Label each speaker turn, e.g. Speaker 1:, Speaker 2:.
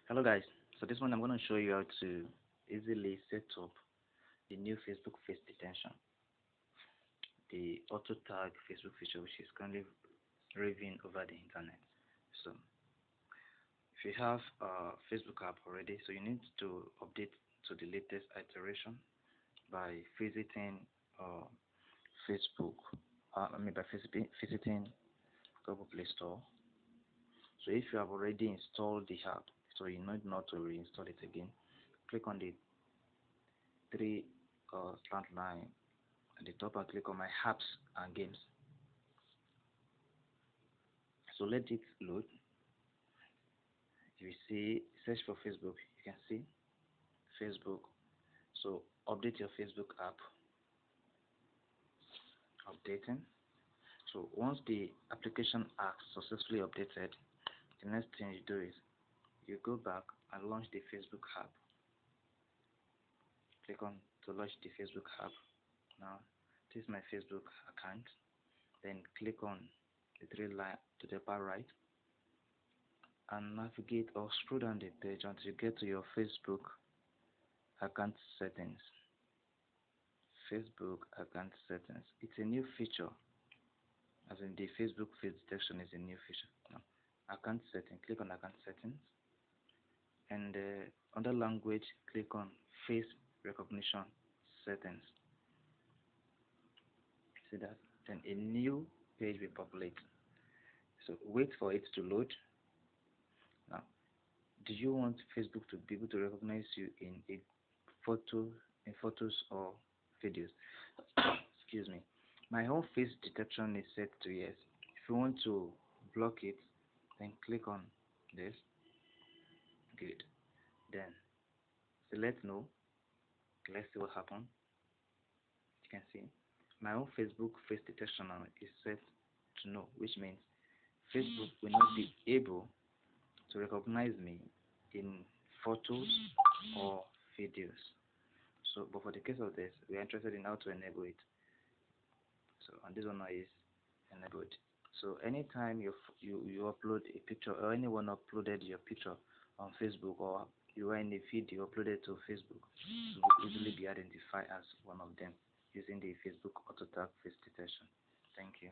Speaker 1: Hello guys, so this one I'm going to show you how to easily set up the new Facebook face detection, the auto tag Facebook feature which is currently raving over the internet. So if you have a Facebook app already, so you need to update to the latest iteration by visiting uh, Facebook, by visiting Google Play Store. So if you have already installed the app, so you need not to reinstall it again, click on the three slant line at the top and click on my apps and games. So let it load. You see search for Facebook, you can see Facebook. So update your Facebook app. Updating. So once the application app successfully updated, the next thing you do is you go back and launch the Facebook app. Click on to launch the Facebook app. Now this is my Facebook account. Then click on the three line to the upper right and navigate or scroll down the page until you get to your Facebook account settings. Facebook account settings. It's a new feature, as in the Facebook face detection is a new feature. Now, account settings. Click on account settings, and under language, click on face recognition settings. See that? Then a new page will populate. So wait for it to load. Now, do you want Facebook to be able to recognize you in a photos or videos? Excuse me. My home face detection is set to yes. If you want to block it, then click on this. Good. Then select no. Let's see what happens. You can see my own Facebook face detection is set to no, which means Facebook will not be able to recognize me in photos or videos. So, but for the case of this, we are interested in how to enable it. So, and this one now is enabled. So, anytime you upload a picture or anyone uploaded your picture on Facebook, or you are in a video uploaded to Facebook, you will easily be identified as one of them using the Facebook auto tag face detection. Thank you.